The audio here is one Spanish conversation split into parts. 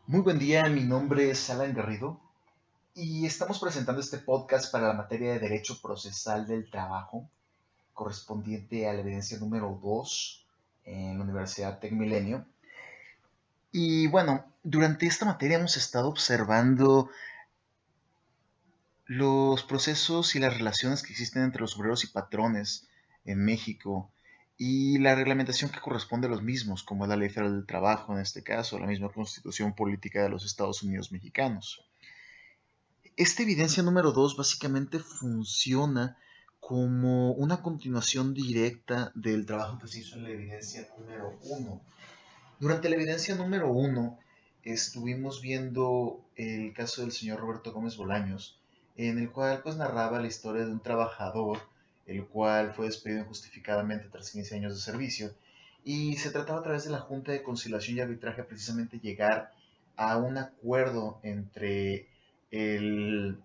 Muy buen día, mi nombre es Alan Garrido y estamos presentando este podcast para la materia de Derecho Procesal del Trabajo, correspondiente a la evidencia número 2 en la Universidad Tec Milenio. Y bueno, durante esta materia hemos estado observando los procesos y las relaciones que existen entre los obreros y patrones en México y la reglamentación que corresponde a los mismos, como es la Ley Federal del Trabajo en este caso, la misma Constitución Política de los Estados Unidos Mexicanos. Esta evidencia número 2 básicamente funciona como una continuación directa del trabajo que se hizo en la evidencia número uno. Durante la evidencia número uno estuvimos viendo el caso del señor Roberto Gómez Bolaños, en el cual pues narraba la historia de un trabajador, el cual fue despedido injustificadamente tras 15 años de servicio, y se trataba a través de la Junta de Conciliación y Arbitraje precisamente llegar a un acuerdo entre el,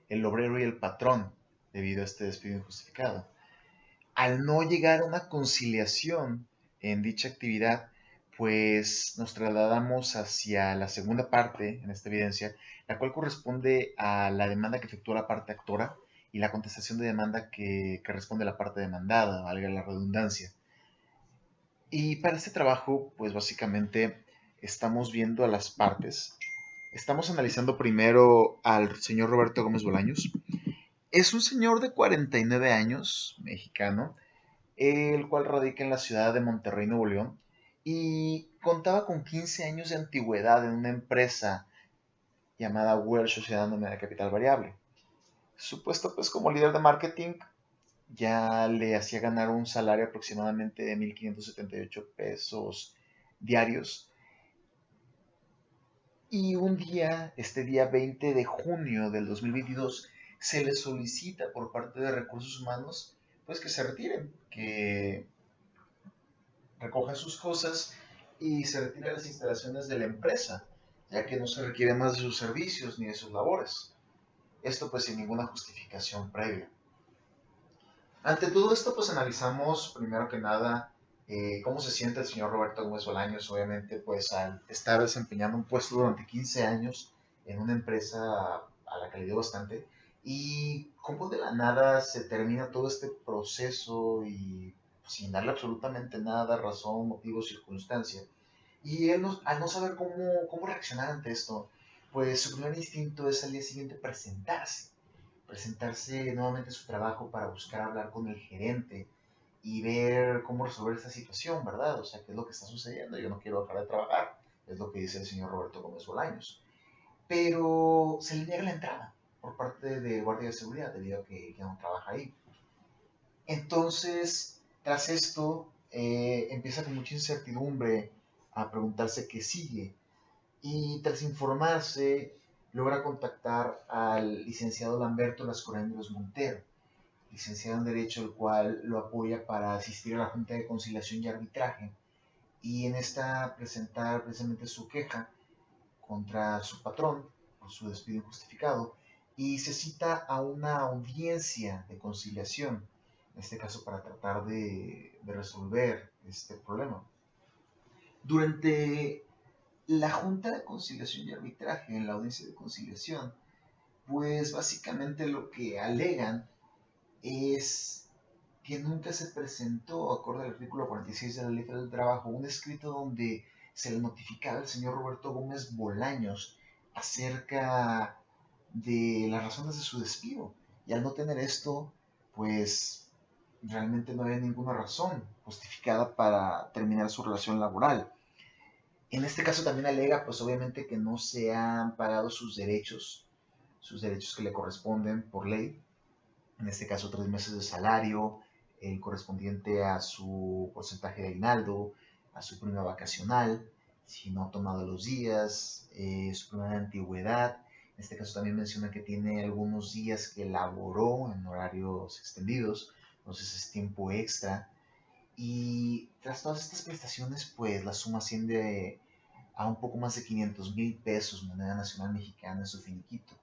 el obrero y el patrón debido a este despido injustificado. Al no llegar a una conciliación en dicha actividad, pues nos trasladamos hacia la segunda parte en esta evidencia, la cual corresponde a la demanda que efectuó la parte actora y la contestación de demanda que responde a la parte demandada, valga la redundancia. Y para este trabajo, pues básicamente estamos viendo a las partes. Estamos analizando primero al señor Roberto Gómez Bolaños. Es un señor de 49 años, mexicano, el cual radica en la ciudad de Monterrey, Nuevo León, y contaba con 15 años de antigüedad en una empresa llamada Well Sociedad Anónima de Capital Variable. Su puesto pues como líder de marketing ya le hacía ganar un salario aproximadamente de 1,578 pesos diarios. Y un día, este día 20 de junio del 2022, se le solicita por parte de Recursos Humanos pues que se retiren, que recoja sus cosas y se retire de las instalaciones de la empresa, ya que no se requiere más de sus servicios ni de sus labores. Esto pues sin ninguna justificación previa. Ante todo esto pues analizamos primero que nada cómo se siente el señor Roberto Gómez Bolaños, obviamente pues al estar desempeñando un puesto durante 15 años en una empresa a la que le dio bastante y cómo de la nada se termina todo este proceso y sin darle absolutamente nada, razón, motivo, circunstancia. Y él al no saber cómo reaccionar ante esto, pues su primer instinto es al día siguiente presentarse nuevamente a su trabajo para buscar hablar con el gerente y ver cómo resolver esta situación, ¿verdad? O sea, ¿qué es lo que está sucediendo? Yo no quiero dejar de trabajar, es lo que dice el señor Roberto Gómez Bolaños. Pero se le niega la entrada por parte de guardia de seguridad debido a que ya no trabaja ahí. Entonces, tras esto, empieza con mucha incertidumbre a preguntarse qué sigue y tras informarse logra contactar al licenciado Lamberto Lascoréndolos Montero, licenciado en Derecho, el cual lo apoya para asistir a la Junta de Conciliación y Arbitraje y en esta presentar precisamente su queja contra su patrón por su despido injustificado y se cita a una audiencia de conciliación, en este caso para tratar de resolver este problema. Durante la Junta de Conciliación y Arbitraje, en la audiencia de conciliación, pues básicamente lo que alegan es que nunca se presentó, acorde al artículo 46 de la Ley Federal del Trabajo, un escrito donde se le notificaba al señor Roberto Gómez Bolaños acerca de las razones de su despido. Y al no tener esto, pues realmente no había ninguna razón justificada para terminar su relación laboral. En este caso también alega, pues obviamente que no se han pagado sus derechos que le corresponden por ley, en este caso 3 meses de salario, el correspondiente a su porcentaje de aguinaldo, a su prima vacacional, si no ha tomado los días, su prima de antigüedad. En este caso también menciona que tiene algunos días que laboró en horarios extendidos, entonces es tiempo extra. Y tras todas estas prestaciones, pues la suma asciende a un poco más de 500,000 pesos, moneda nacional mexicana en su finiquito.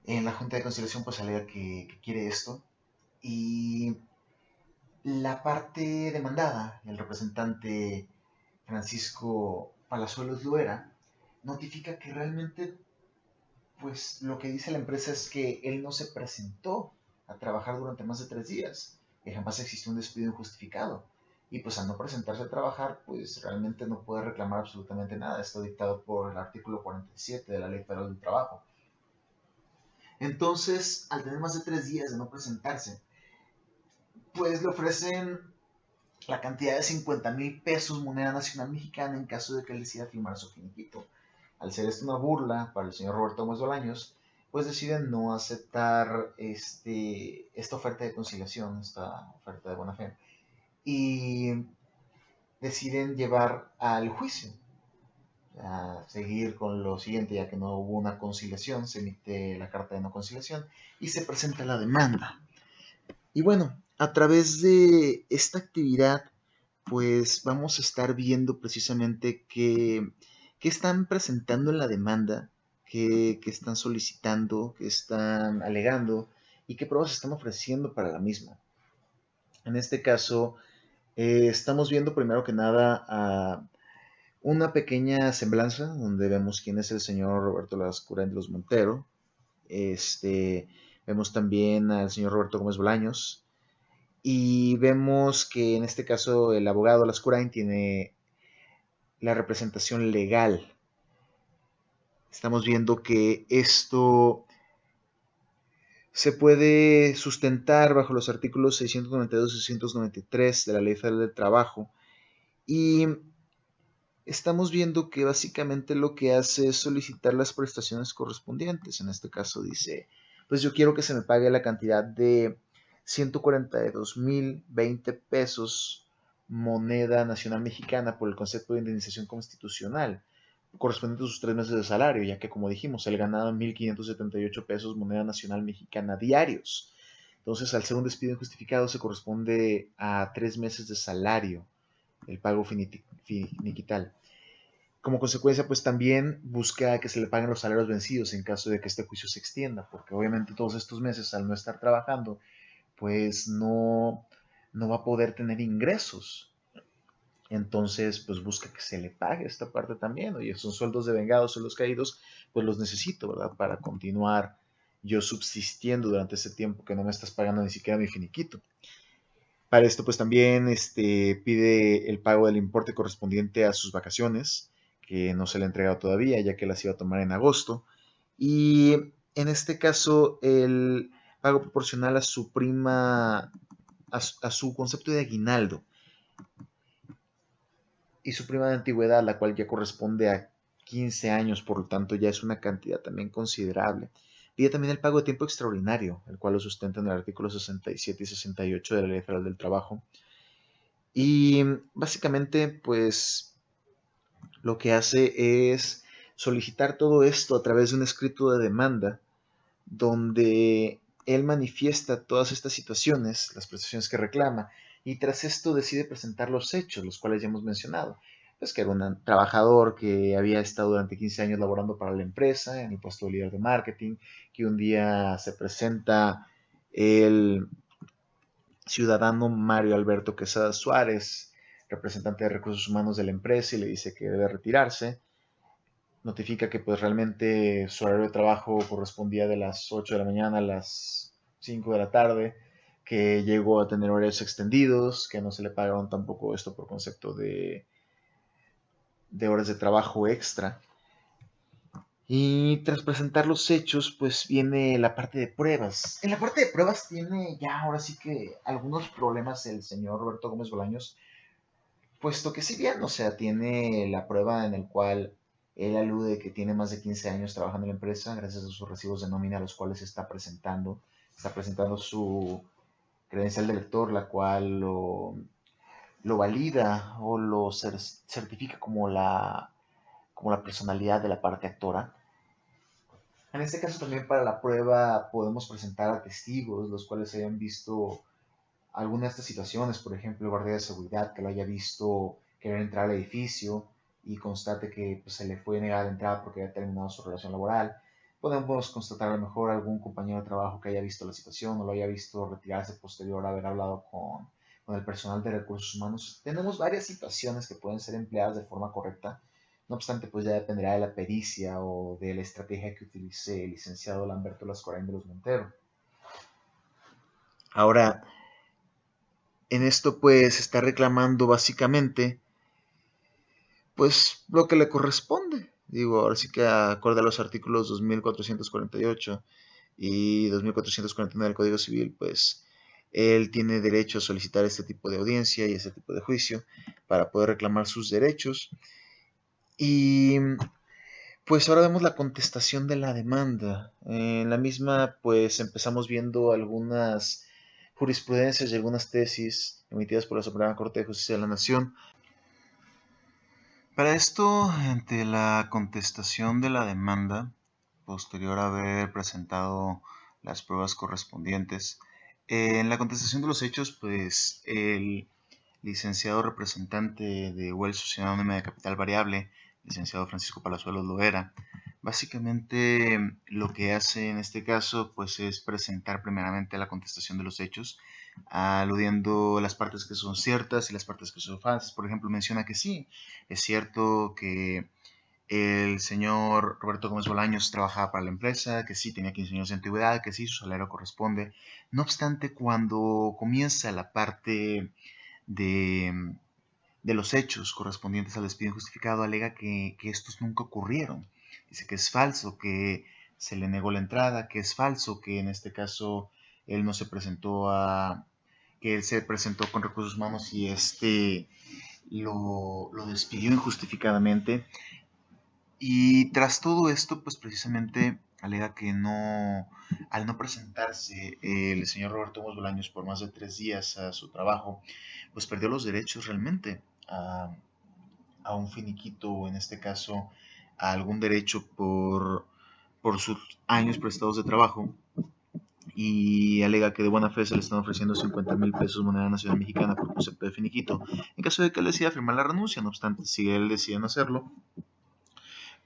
En la Junta de Conciliación pues alega que quiere esto y la parte demandada, el representante Francisco Palazuelos Loera, notifica que realmente, pues lo que dice la empresa es que él no se presentó a trabajar durante más de 3 días, que jamás existió un despido injustificado. Y pues al no presentarse a trabajar, pues realmente no puede reclamar absolutamente nada. Está dictado por el artículo 47 de la Ley Federal del Trabajo. Entonces, al tener más de 3 días de no presentarse, pues le ofrecen la cantidad de 50,000 pesos moneda nacional mexicana en caso de que él decida firmar su finiquito. Al ser esto una burla para el señor Roberto Gómez Bolaños, pues deciden no aceptar esta oferta de conciliación, esta oferta de buena fe, y deciden llevar al juicio, a seguir con lo siguiente, ya que no hubo una conciliación, se emite la carta de no conciliación y se presenta la demanda. Y bueno, a través de esta actividad, pues vamos a estar viendo precisamente qué están presentando en la demanda, qué están solicitando, qué están alegando y qué pruebas están ofreciendo para la misma. En este caso, estamos viendo primero que nada a una pequeña semblanza donde vemos quién es el señor Roberto Lascurain de los Montero. Vemos también al señor Roberto Gómez Bolaños. Y vemos que en este caso el abogado Lascurain tiene la representación legal. Estamos viendo que esto se puede sustentar bajo los artículos 692 y 693 de la Ley Federal del Trabajo. Y estamos viendo que básicamente lo que hace es solicitar las prestaciones correspondientes. En este caso dice, pues yo quiero que se me pague la cantidad de 142,020 pesos moneda nacional mexicana por el concepto de indemnización constitucional, correspondiente a sus 3 meses de salario, ya que como dijimos, él ganaba 1,578 pesos moneda nacional mexicana diarios. Entonces, al ser un despido injustificado, se corresponde a 3 meses de salario el pago finiquital. Como consecuencia, pues también busca que se le paguen los salarios vencidos en caso de que este juicio se extienda, porque obviamente todos estos meses al no estar trabajando, pues no va a poder tener ingresos. Entonces, pues busca que se le pague esta parte también. Oye, son sueldos de vengados o los caídos, pues los necesito, ¿verdad? Para continuar yo subsistiendo durante ese tiempo que no me estás pagando ni siquiera mi finiquito. Para esto, pues también pide el pago del importe correspondiente a sus vacaciones, que no se le ha entregado todavía, ya que las iba a tomar en agosto. Y en este caso, el pago proporcional a su prima, a su concepto de aguinaldo y su prima de antigüedad, la cual ya corresponde a 15 años, por lo tanto ya es una cantidad también considerable. Pide también el pago de tiempo extraordinario, el cual lo sustenta en el artículo 67 y 68 de la Ley Federal del Trabajo. Y básicamente, pues lo que hace es solicitar todo esto a través de un escrito de demanda donde él manifiesta todas estas situaciones, las prestaciones que reclama, y tras esto decide presentar los hechos, los cuales ya hemos mencionado. Pues que era un trabajador que había estado durante 15 años laborando para la empresa en el puesto de líder de marketing, que un día se presenta el ciudadano Mario Alberto Quesada Suárez, representante de recursos humanos de la empresa, y le dice que debe retirarse. Notifica que pues realmente su horario de trabajo correspondía de las 8 de la mañana a las 5 de la tarde, que llegó a tener horarios extendidos, que no se le pagaron tampoco esto por concepto de horas de trabajo extra. Y tras presentar los hechos, pues viene la parte de pruebas. En la parte de pruebas tiene ya ahora sí que algunos problemas el señor Roberto Gómez Bolaños, puesto que si bien, o sea, tiene la prueba en el cual él alude que tiene más de 15 años trabajando en la empresa, gracias a sus recibos de nómina, los cuales está presentando su credencial de lector, la cual lo valida o lo certifica como la personalidad de la parte actora. En este caso también para la prueba podemos presentar a testigos, los cuales hayan visto alguna de estas situaciones, por ejemplo, el guardia de seguridad que lo haya visto querer entrar al edificio y constate que pues, se le fue negada la entrada porque había terminado su relación laboral. Podemos constatar a lo mejor algún compañero de trabajo que haya visto la situación o lo haya visto retirarse posterior a haber hablado con el personal de recursos humanos. Tenemos varias situaciones que pueden ser empleadas de forma correcta No obstante, pues ya dependerá de la pericia o de la estrategia que utilice el licenciado Lamberto Lascorain de los Montero. Ahora, en esto pues está reclamando básicamente pues lo que le corresponde. Digo, ahora sí que acorde a los artículos 2448 y 2449 del Código Civil, pues él tiene derecho a solicitar este tipo de audiencia y este tipo de juicio para poder reclamar sus derechos. Y pues ahora vemos la contestación de la demanda. En la misma, pues empezamos viendo algunas jurisprudencias y algunas tesis emitidas por la Suprema Corte de Justicia de la Nación. Para esto, ante la contestación de la demanda, posterior a haber presentado las pruebas correspondientes, en la contestación de los hechos, pues el licenciado representante de Wells Sociedad Anónima de Capital Variable, licenciado Francisco Palazuelos Loera, básicamente lo que hace en este caso pues es presentar primeramente la contestación de los hechos, aludiendo las partes que son ciertas y las partes que son falsas. Por ejemplo, menciona que sí, es cierto que el señor Roberto Gómez Bolaños trabajaba para la empresa, que sí tenía 15 años de antigüedad, que sí su salario corresponde. No obstante, cuando comienza la parte de, de los hechos correspondientes al despido injustificado, alega que estos nunca ocurrieron. Dice que es falso, que se le negó la entrada, que es falso, que en este caso él no se presentó que él se presentó con recursos humanos y lo despidió injustificadamente. Y tras todo esto, pues precisamente alega que no, al no presentarse el señor Roberto Gómez Bolaños por más de 3 días a su trabajo, pues perdió los derechos realmente a un finiquito, o en este caso a algún derecho por sus años prestados de trabajo, y alega que de buena fe se le están ofreciendo 50,000 pesos moneda nacional mexicana por concepto de finiquito, en caso de que él decida firmar la renuncia. No obstante, si él decide no hacerlo,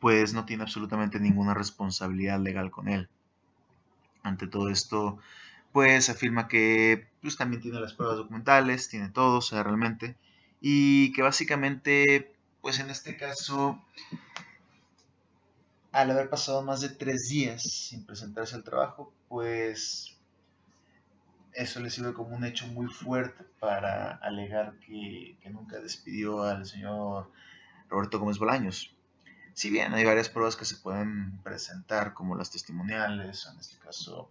pues no tiene absolutamente ninguna responsabilidad legal con él. Ante todo esto, pues afirma que pues, también tiene las pruebas documentales, tiene todo, o sea, realmente, y que básicamente, pues en este caso, al haber pasado más de 3 días sin presentarse al trabajo, pues eso le sirve como un hecho muy fuerte para alegar que nunca despidió al señor Roberto Gómez Bolaños. Si bien hay varias pruebas que se pueden presentar, como las testimoniales, en este caso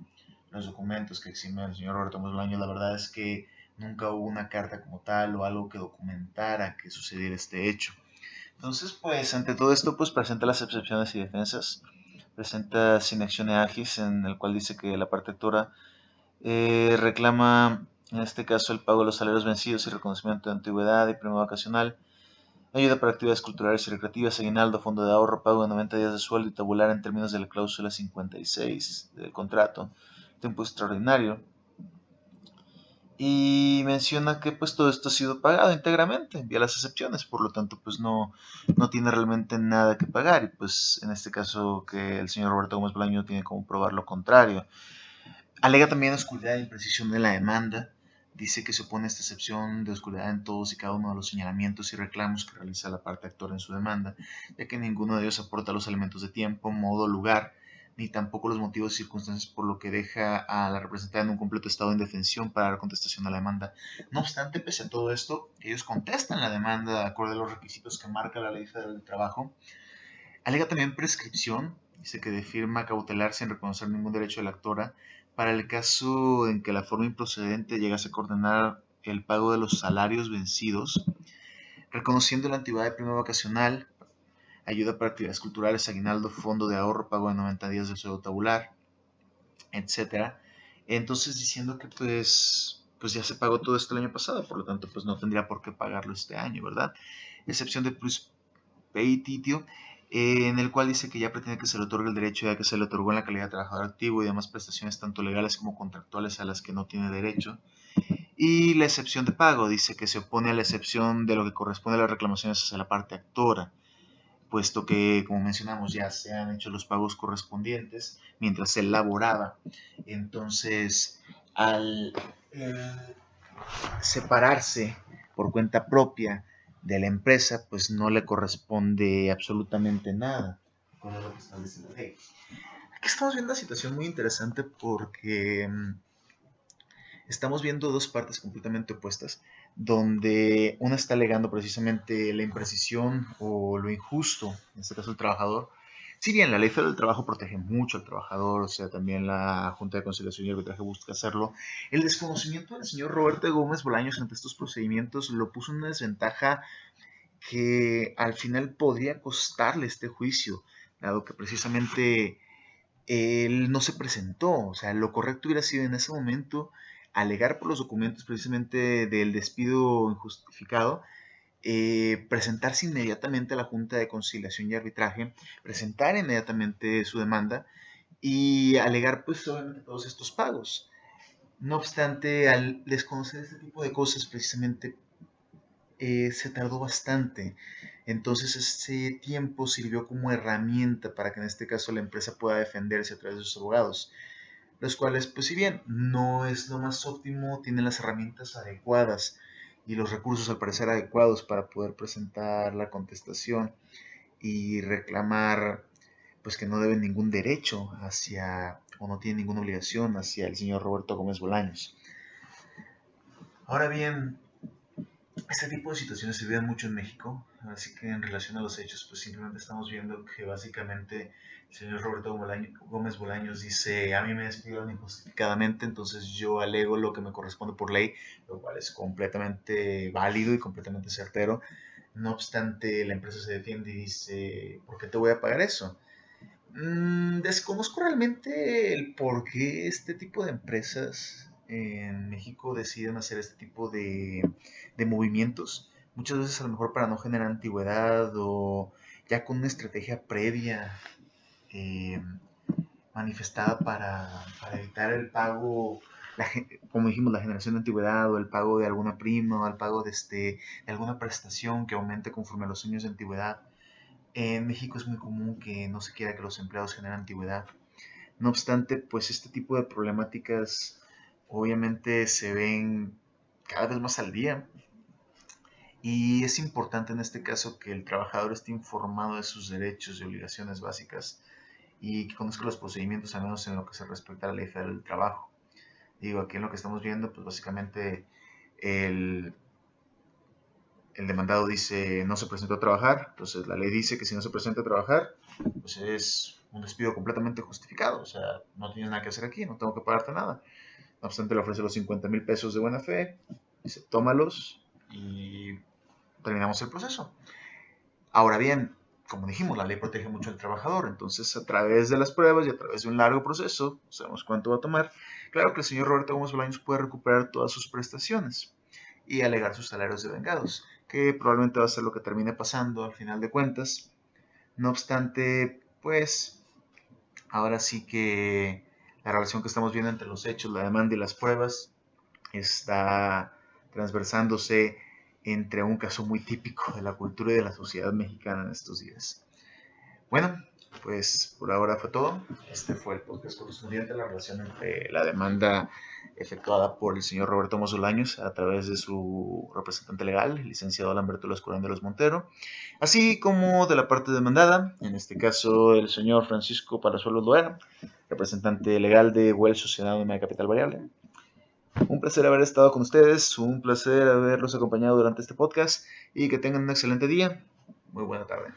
los documentos que exime el señor Roberto Gómez Bolaños, la verdad es que nunca hubo una carta como tal o algo que documentara que sucediera este hecho. Entonces, pues, ante todo esto, pues presenta las excepciones y defensas, presenta sin acción agis, en el cual dice que la parte actora reclama, en este caso, el pago de los salarios vencidos y reconocimiento de antigüedad y premio vacacional, ayuda para actividades culturales y recreativas, aguinaldo, fondo de ahorro, pago de 90 días de sueldo y tabular en términos de la cláusula 56 del contrato, tiempo extraordinario. Y menciona que pues todo esto ha sido pagado íntegramente, vía las excepciones, por lo tanto pues no tiene realmente nada que pagar, y pues en este caso que el señor Roberto Gómez Bolaño tiene como probar lo contrario. Alega también oscuridad e imprecisión de la demanda. Dice que se opone a esta excepción de oscuridad en todos y cada uno de los señalamientos y reclamos que realiza la parte actora en su demanda, ya que ninguno de ellos aporta los elementos de tiempo, modo, lugar, ni tampoco los motivos y circunstancias, por lo que deja a la representada en un completo estado de indefensión para dar contestación a la demanda. No obstante, pese a todo esto, ellos contestan la demanda de acuerdo a los requisitos que marca la Ley Federal del Trabajo. Alega también prescripción, dice que de firma cautelar sin reconocer ningún derecho de la actora para el caso en que la forma improcedente llegase a coordinar el pago de los salarios vencidos, reconociendo la antigüedad de premio vacacional, ayuda para actividades culturales, aguinaldo, fondo de ahorro, pago de 90 días del sueldo tabular, etcétera. Entonces diciendo que pues ya se pagó todo esto el año pasado, por lo tanto pues no tendría por qué pagarlo este año, ¿verdad? Excepción de petitio, en el cual dice que ya pretende que se le otorgue el derecho ya que se le otorgó en la calidad de trabajador activo y demás prestaciones tanto legales como contractuales a las que no tiene derecho. Y la excepción de pago dice que se opone a la excepción de lo que corresponde a las reclamaciones hacia la parte actora, puesto que, como mencionamos, ya se han hecho los pagos correspondientes mientras él laboraba. Entonces, al separarse por cuenta propia de la empresa, pues no le corresponde absolutamente nada, con lo que establece la ley. Aquí estamos viendo una situación muy interesante porque estamos viendo dos partes completamente opuestas, donde una está alegando precisamente la imprecisión o lo injusto, en este caso el trabajador. Si bien la ley federal del trabajo protege mucho al trabajador, o sea, también la Junta de Conciliación y Arbitraje busca hacerlo, el desconocimiento del señor Roberto Gómez Bolaños ante estos procedimientos lo puso en una desventaja que al final podría costarle este juicio, dado que precisamente él no se presentó. O sea, lo correcto hubiera sido en ese momento alegar por los documentos precisamente del despido injustificado, presentarse inmediatamente a la Junta de Conciliación y Arbitraje, presentar inmediatamente su demanda y alegar pues obviamente todos estos pagos. No obstante, al desconocer este tipo de cosas precisamente se tardó bastante. Entonces ese tiempo sirvió como herramienta para que en este caso la empresa pueda defenderse a través de sus abogados, los cuales, pues si bien no es lo más óptimo, tienen las herramientas adecuadas y los recursos al parecer adecuados para poder presentar la contestación y reclamar pues que no deben ningún derecho hacia o no tienen ninguna obligación hacia el señor Roberto Gómez Bolaños. Ahora bien, este tipo de situaciones se viven mucho en México, así que en relación a los hechos, pues simplemente estamos viendo que básicamente el señor Roberto Gómez Bolaños dice: a mí me despidieron injustificadamente, entonces yo alego lo que me corresponde por ley, lo cual es completamente válido y completamente certero. No obstante, la empresa se defiende y dice: ¿por qué te voy a pagar eso? Desconozco realmente el por qué este tipo de empresas en México deciden hacer este tipo de movimientos. Muchas veces a lo mejor para no generar antigüedad o ya con una estrategia previa eh, manifestada para evitar el pago, como dijimos, la generación de antigüedad o el pago de alguna prima o el pago de alguna prestación que aumente conforme a los años de antigüedad. En México es muy común que no se quiera que los empleados generen antigüedad. No obstante, pues este tipo de problemáticas obviamente se ven cada vez más al día y es importante en este caso que el trabajador esté informado de sus derechos y obligaciones básicas y que conozca los procedimientos, al menos en lo que se respecta a la ley federal del trabajo. Digo, aquí en lo que estamos viendo, pues básicamente el, el demandado dice no se presentó a trabajar, entonces la ley dice que si no se presenta a trabajar, pues es un despido completamente justificado, o sea, no tienes nada que hacer aquí, no tengo que pagarte nada. No obstante, le ofrece los 50,000 pesos de buena fe, dice tómalos y terminamos el proceso. Ahora bien, como dijimos, la ley protege mucho al trabajador, entonces a través de las pruebas y a través de un largo proceso, sabemos cuánto va a tomar, claro que el señor Roberto Gómez Bolaños puede recuperar todas sus prestaciones y alegar sus salarios de vengados, que probablemente va a ser lo que termine pasando al final de cuentas. No obstante, pues ahora sí que la relación que estamos viendo entre los hechos, la demanda y las pruebas está transversándose entre un caso muy típico de la cultura y de la sociedad mexicana en estos días. Bueno, pues por ahora fue todo. Este fue el podcast correspondiente a la relación entre la demanda efectuada por el señor Roberto Mosolaños a través de su representante legal, el licenciado Lamberto Lascurán de los Montero, así como de la parte demandada, en este caso el señor Francisco Palazuelos Loera, representante legal de Well Sociedad de Capital Variable. Un placer haber estado con ustedes, un placer haberlos acompañado durante este podcast y que tengan un excelente día. Muy buena tarde.